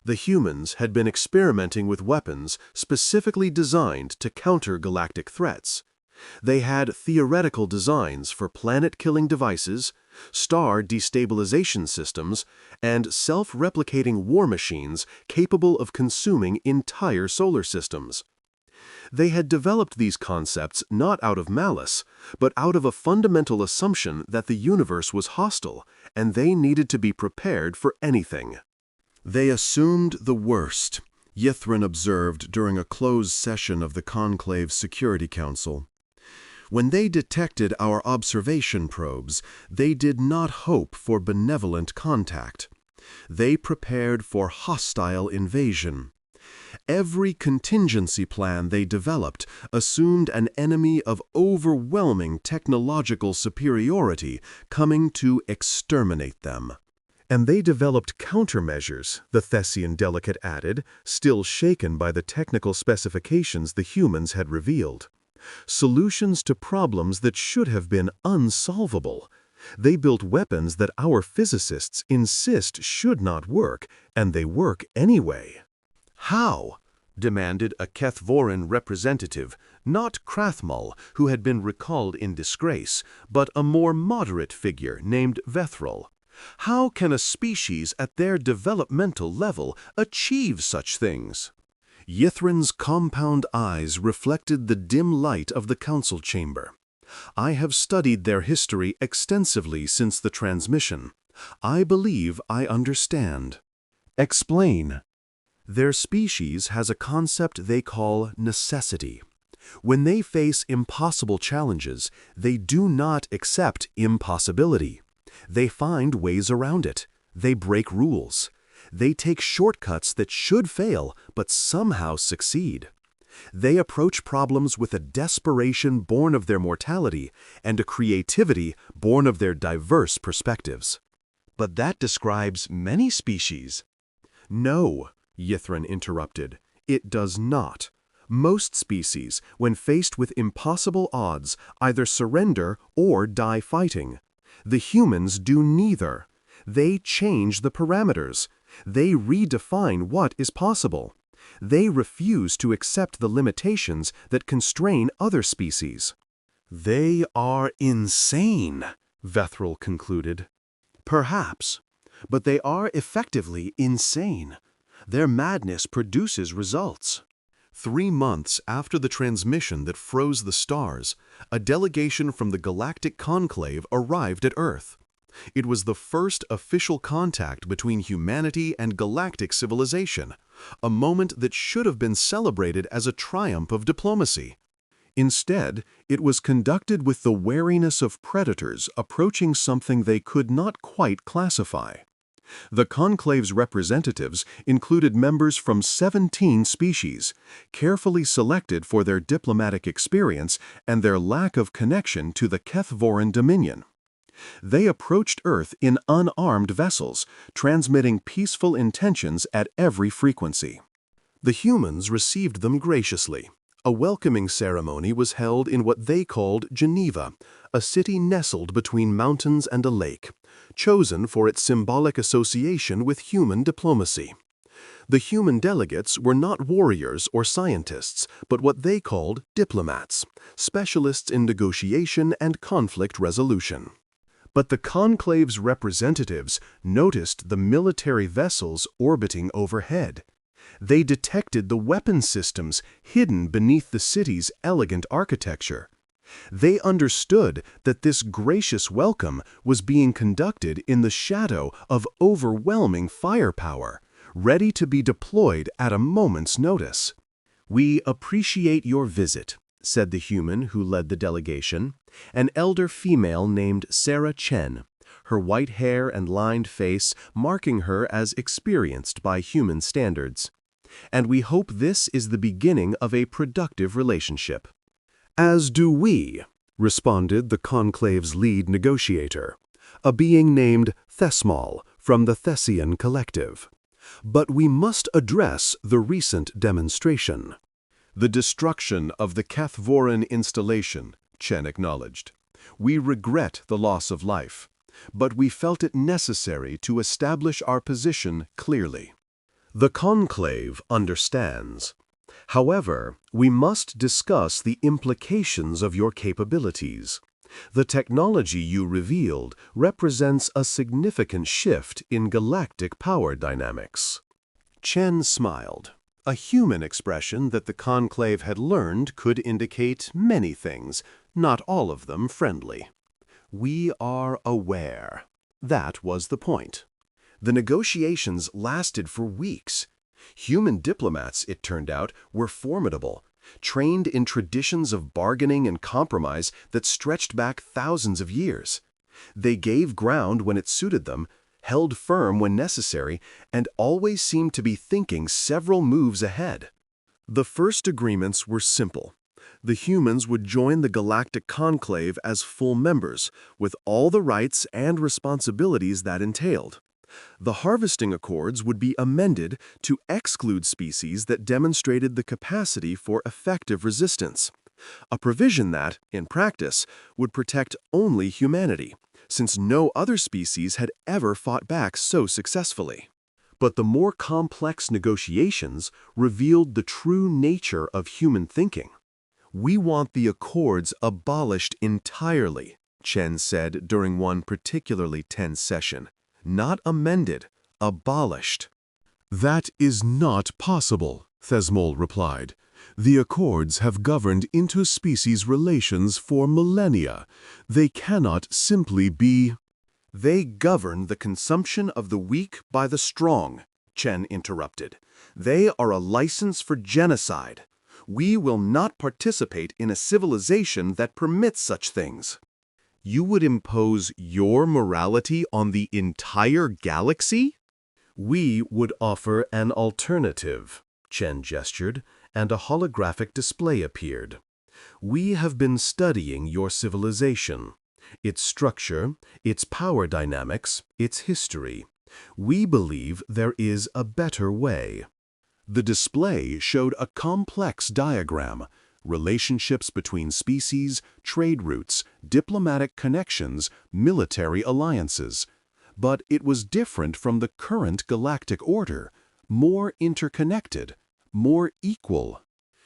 The humans had been experimenting with weapons specifically designed to counter galactic threats. They had theoretical designs for planet-killing devices, star destabilization systems, and self-replicating war machines capable of consuming entire solar systems. They had developed these concepts not out of malice, but out of a fundamental assumption that the universe was hostile, and they needed to be prepared for anything. "They assumed the worst," Yithrin observed during a closed session of the Conclave Security Council. "When they detected our observation probes, they did not hope for benevolent contact. They prepared for hostile invasion. Every contingency plan they developed assumed an enemy of overwhelming technological superiority coming to exterminate them. And they developed countermeasures," the Thessian delegate added, still shaken by the technical specifications the humans had revealed. "Solutions to problems that should have been unsolvable. They built weapons that our physicists insist should not work, and they work anyway." "How?" demanded a Kethvoran representative, not Krathmul, who had been recalled in disgrace, but a more moderate figure named Vethril. "How can a species at their developmental level achieve such things?" Yithrin's compound eyes reflected the dim light of the council chamber. "I have studied their history extensively since the transmission. I believe I understand." "Explain." "Their species has a concept they call necessity. When they face impossible challenges, they do not accept impossibility. They find ways around it. They break rules. They take shortcuts that should fail, but somehow succeed. They approach problems with a desperation born of their mortality and a creativity born of their diverse perspectives. But that describes many species. No, Yithrin interrupted, it does not. Most species, when faced with impossible odds, either surrender or die fighting. The humans do neither. They change the parameters. They redefine what is possible. They refuse to accept the limitations that constrain other species. They are insane, Vethril concluded. Perhaps, but they are effectively insane. Their madness produces results. 3 months after the transmission that froze the stars, a delegation from the Galactic Conclave arrived at Earth. It was the first official contact between humanity and galactic civilization, a moment that should have been celebrated as a triumph of diplomacy. Instead, it was conducted with the wariness of predators approaching something they could not quite classify. The Conclave's representatives included members from 17 species, carefully selected for their diplomatic experience and their lack of connection to the Galactic Dominion. They approached Earth in unarmed vessels, transmitting peaceful intentions at every frequency. The humans received them graciously. A welcoming ceremony was held in what they called Geneva, a city nestled between mountains and a lake, chosen for its symbolic association with human diplomacy. The human delegates were not warriors or scientists, but what they called diplomats, specialists in negotiation and conflict resolution. But the Conclave's representatives noticed the military vessels orbiting overhead. They detected the weapon systems hidden beneath the city's elegant architecture. They understood that this gracious welcome was being conducted in the shadow of overwhelming firepower, ready to be deployed at a moment's notice. "We appreciate your visit," said the human who led the delegation, an elder female named Sarah Chen, her white hair and lined face marking her as experienced by human standards. "And we hope this is the beginning of a productive relationship." "As do we," responded the Conclave's lead negotiator, a being named Thesmal from the Thessian Collective. "But we must address the recent demonstration." "The destruction of the Cathvoran installation," Chen acknowledged. "We regret the loss of life, but we felt it necessary to establish our position clearly." "The Conclave understands. However, we must discuss the implications of your capabilities. The technology you revealed represents a significant shift in galactic power dynamics." Chen smiled, a human expression that the Conclave had learned could indicate many things, not all of them friendly. "We are aware." That was the point. The negotiations lasted for weeks. Human diplomats, it turned out, were formidable, trained in traditions of bargaining and compromise that stretched back thousands of years. They gave ground when it suited them, held firm when necessary, and always seemed to be thinking several moves ahead. The first agreements were simple. The humans would join the Galactic Conclave as full members, with all the rights and responsibilities that entailed. The harvesting accords would be amended to exclude species that demonstrated the capacity for effective resistance, a provision that, in practice, would protect only humanity, since no other species had ever fought back so successfully. But the more complex negotiations revealed the true nature of human thinking. "We want the accords abolished entirely," Chen said during one particularly tense session. "Not amended, abolished." "That is not possible," Thesmal replied. "The accords have governed interspecies relations for millennia. They cannot simply be—" "They govern the consumption of the weak by the strong," Chen interrupted. "They are a license for genocide. We will not participate in a civilization that permits such things." "You would impose your morality on the entire galaxy?" We would offer an alternative, Chen gestured, and a holographic display appeared. We have been studying your civilization, its structure, its power dynamics, its history. We believe there is a better way. The display showed a complex diagram, relationships between species, trade routes, diplomatic connections, military alliances. But it was different from the current galactic order, more interconnected, more equal.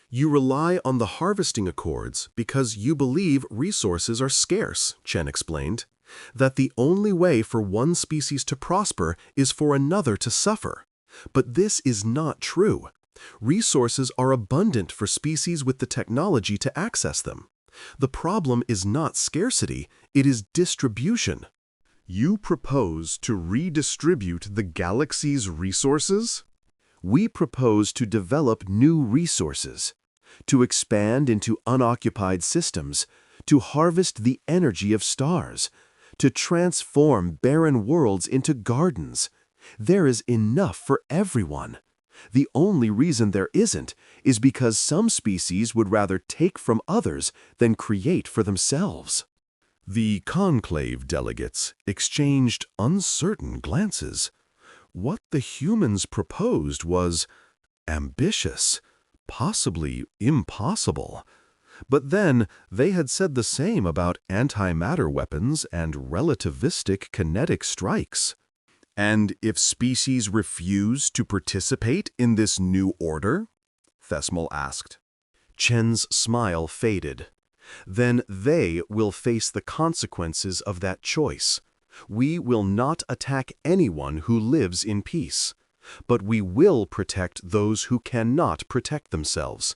You rely on the harvesting accords because you believe resources are scarce, Chen explained, that the only way for one species to prosper is for another to suffer. But this is not true. Resources are abundant for species with the technology to access them. The problem is not scarcity, it is distribution. You propose to redistribute the galaxy's resources? We propose to develop new resources, to expand into unoccupied systems, to harvest the energy of stars, to transform barren worlds into gardens. There is enough for everyone. The only reason there isn't is because some species would rather take from others than create for themselves. The conclave delegates exchanged uncertain glances. What the humans proposed was ambitious, possibly impossible. But then they had said the same about antimatter weapons and relativistic kinetic strikes. And if species refuse to participate in this new order? Thesmal asked. Chen's smile faded. Then they will face the consequences of that choice. We will not attack anyone who lives in peace, but we will protect those who cannot protect themselves.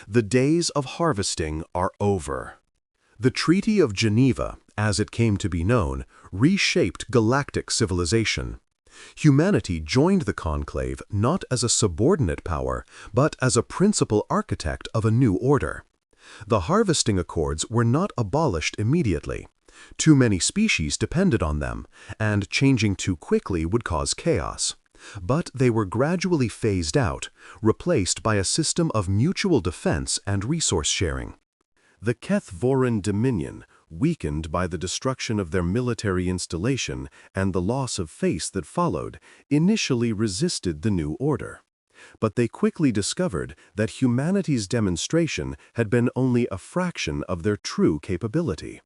The days of harvesting are over. The Treaty of Geneva, as it came to be known, reshaped galactic civilization. Humanity joined the conclave not as a subordinate power, but as a principal architect of a new order. The harvesting accords were not abolished immediately. Too many species depended on them, and changing too quickly would cause chaos. But they were gradually phased out, replaced by a system of mutual defense and resource sharing. The Galactic Dominion, weakened by the destruction of their military installation and the loss of face that followed, initially resisted the new order. But they quickly discovered that humanity's demonstration had been only a fraction of their true capability.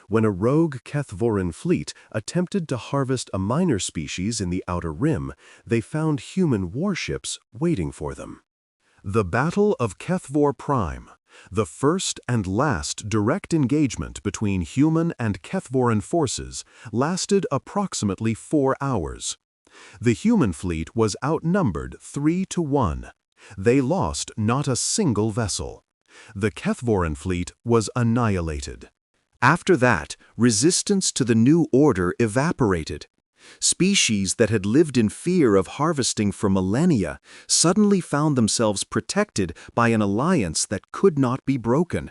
When a rogue Kethvoran fleet attempted to harvest a minor species in the Outer Rim, they found human warships waiting for them. The Battle of Kethvor Prime, the first and last direct engagement between human and Kethvoran forces, lasted approximately 4 hours. The human fleet was outnumbered 3-1. They lost not a single vessel. The Kethvoran fleet was annihilated. After that, resistance to the new order evaporated. Species that had lived in fear of harvesting for millennia suddenly found themselves protected by an alliance that could not be broken.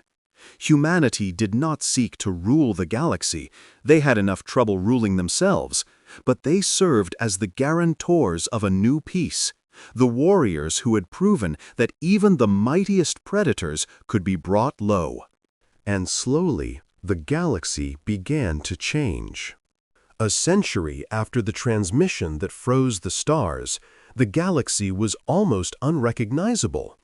Humanity did not seek to rule the galaxy. They had enough trouble ruling themselves. But they served as the guarantors of a new peace, the warriors who had proven that even the mightiest predators could be brought low. And slowly, the galaxy began to change. A century after the transmission that froze the stars, the galaxy was almost unrecognizable.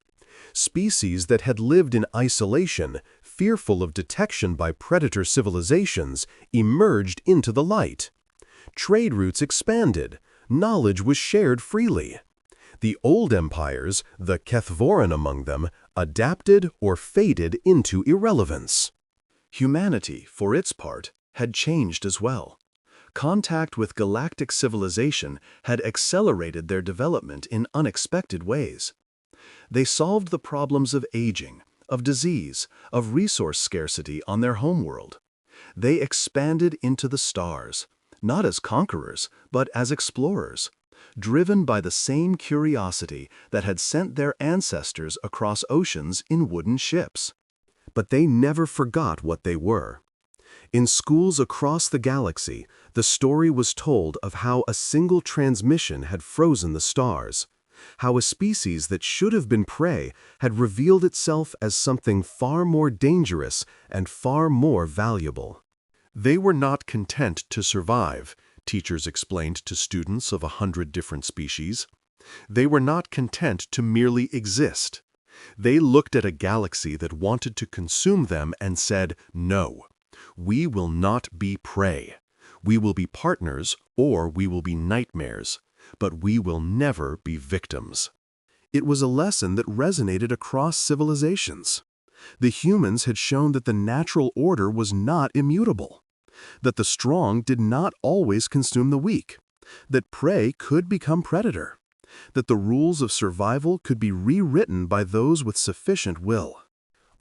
Species that had lived in isolation, fearful of detection by predator civilizations, emerged into the light. Trade routes expanded, knowledge was shared freely. The old empires, the Kethvoran among them, adapted or faded into irrelevance. Humanity, for its part, had changed as well. Contact with galactic civilization had accelerated their development in unexpected ways. They solved the problems of aging, of disease, of resource scarcity on their homeworld. They expanded into the stars, not as conquerors, but as explorers, driven by the same curiosity that had sent their ancestors across oceans in wooden ships. But they never forgot what they were. In schools across the galaxy, the story was told of how a single transmission had frozen the stars, how a species that should have been prey had revealed itself as something far more dangerous and far more valuable. They were not content to survive, teachers explained to students of 100 different species. They were not content to merely exist. They looked at a galaxy that wanted to consume them and said, "No, we will not be prey. We will be partners or we will be nightmares, but we will never be victims." It was a lesson that resonated across civilizations. The humans had shown that the natural order was not immutable, that the strong did not always consume the weak, that prey could become predator, that the rules of survival could be rewritten by those with sufficient will.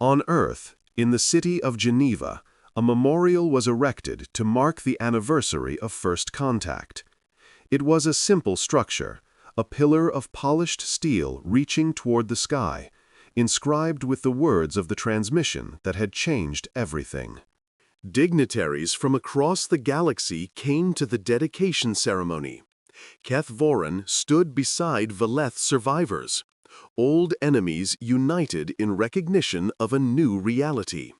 On Earth, in the city of Geneva, a memorial was erected to mark the anniversary of first contact. It was a simple structure, a pillar of polished steel reaching toward the sky, inscribed with the words of the transmission that had changed everything. Dignitaries from across the galaxy came to the dedication ceremony. Keth Voran stood beside Valeth survivors, old enemies united in recognition of a new reality.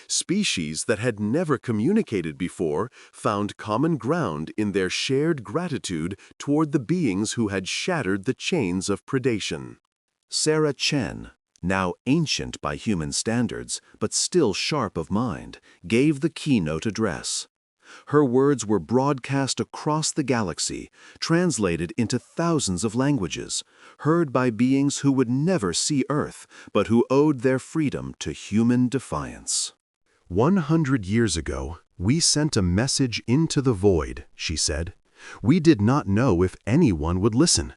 Species that had never communicated before found common ground in their shared gratitude toward the beings who had shattered the chains of predation. Sarah Chen, now ancient by human standards, but still sharp of mind, gave the keynote address. Her words were broadcast across the galaxy, translated into thousands of languages, heard by beings who would never see Earth, but who owed their freedom to human defiance. 100 years ago, we sent a message into the void, she said. We did not know if anyone would listen.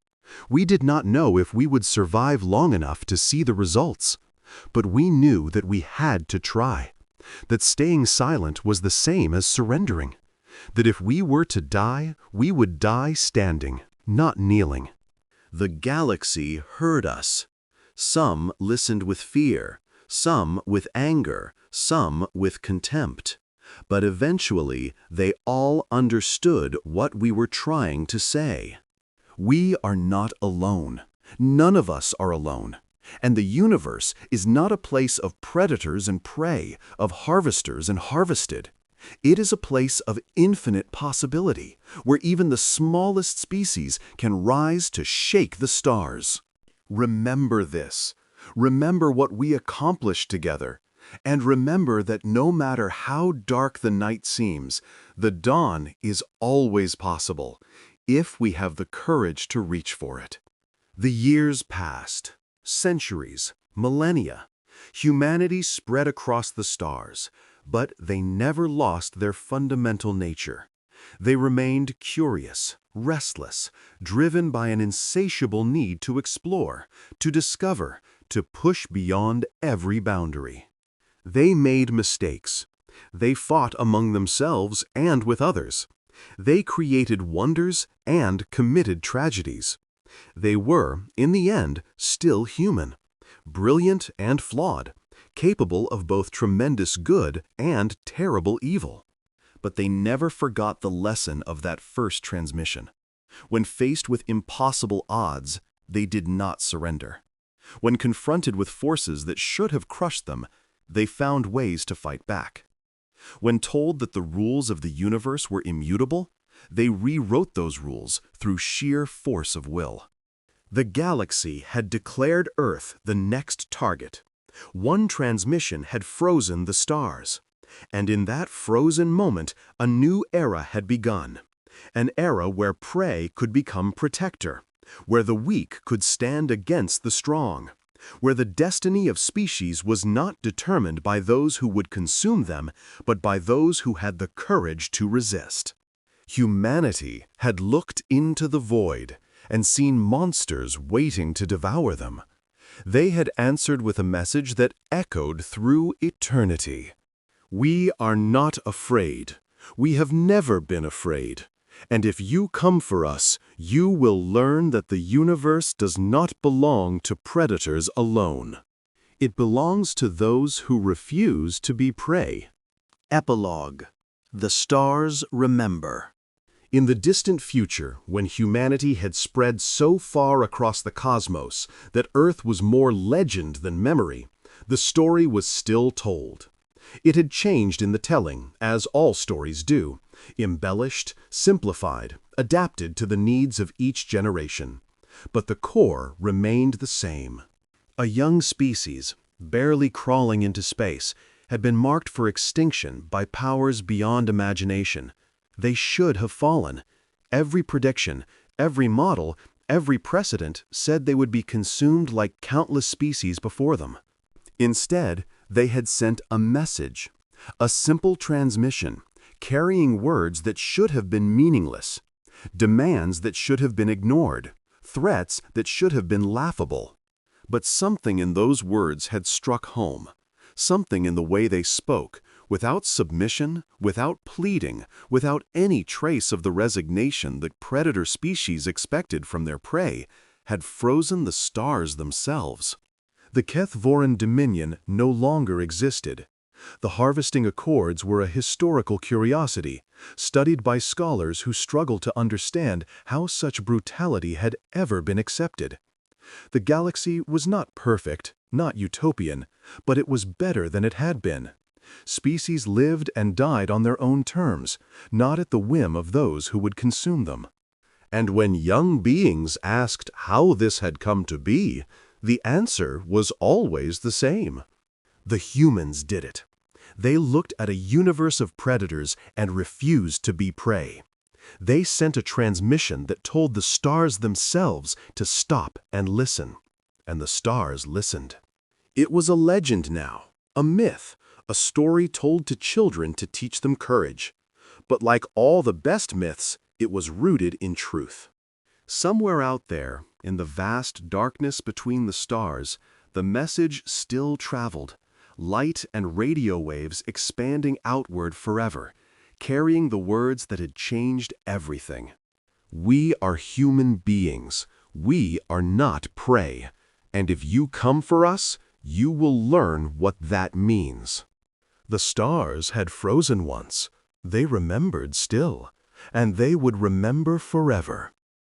We did not know if we would survive long enough to see the results. But we knew that we had to try, that staying silent was the same as surrendering, that if we were to die, we would die standing, not kneeling. The galaxy heard us. Some listened with fear, some with anger, some with contempt. But eventually, they all understood what we were trying to say. We are not alone. None of us are alone. And the universe is not a place of predators and prey, of harvesters and harvested. It is a place of infinite possibility, where even the smallest species can rise to shake the stars. Remember this. Remember what we accomplished together. And remember that no matter how dark the night seems, the dawn is always possible, if we have the courage to reach for it. The years passed. Centuries, millennia. Humanity spread across the stars, but they never lost their fundamental nature. They remained curious, restless, driven by an insatiable need to explore, to discover, to push beyond every boundary. They made mistakes. They fought among themselves and with others. They created wonders and committed tragedies. They were, in the end, still human, brilliant and flawed, capable of both tremendous good and terrible evil. But they never forgot the lesson of that first transmission. When faced with impossible odds, they did not surrender. When confronted with forces that should have crushed them, they found ways to fight back. When told that the rules of the universe were immutable, they rewrote those rules through sheer force of will. The galaxy had declared Earth the next target. One transmission had frozen the stars. And in that frozen moment, a new era had begun. An era where prey could become protector, where the weak could stand against the strong, where the destiny of species was not determined by those who would consume them, but by those who had the courage to resist. Humanity had looked into the void and seen monsters waiting to devour them. They had answered with a message that echoed through eternity. We are not afraid. We have never been afraid. And if you come for us, you will learn that the universe does not belong to predators alone. It belongs to those who refuse to be prey. Epilogue. The stars remember. In the distant future, when humanity had spread so far across the cosmos that Earth was more legend than memory, the story was still told. It had changed in the telling, as all stories do, embellished, simplified, adapted to the needs of each generation. But the core remained the same. A young species, barely crawling into space, had been marked for extinction by powers beyond imagination. They should have fallen. Every prediction, every model, every precedent said they would be consumed like countless species before them. Instead, they had sent a message, a simple transmission, carrying words that should have been meaningless, demands that should have been ignored, threats that should have been laughable. But something in those words had struck home, something in the way they spoke, without submission, without pleading, without any trace of the resignation that predator species expected from their prey, had frozen the stars themselves. The Galactic Dominion no longer existed. The harvesting accords were a historical curiosity, studied by scholars who struggle to understand how such brutality had ever been accepted. The galaxy was not perfect, not utopian, but it was better than it had been. Species lived and died on their own terms, not at the whim of those who would consume them. And when young beings asked how this had come to be, the answer was always the same. The humans did it. They looked at a universe of predators and refused to be prey. They sent a transmission that told the stars themselves to stop and listen. And the stars listened. It was a legend now, a myth, a story told to children to teach them courage. But like all the best myths, it was rooted in truth. Somewhere out there, in the vast darkness between the stars, the message still traveled, light and radio waves expanding outward forever, carrying the words that had changed everything. We are human beings. We are not prey. And if you come for us, you will learn what that means. The stars had frozen once. They remembered still, and they would remember forever.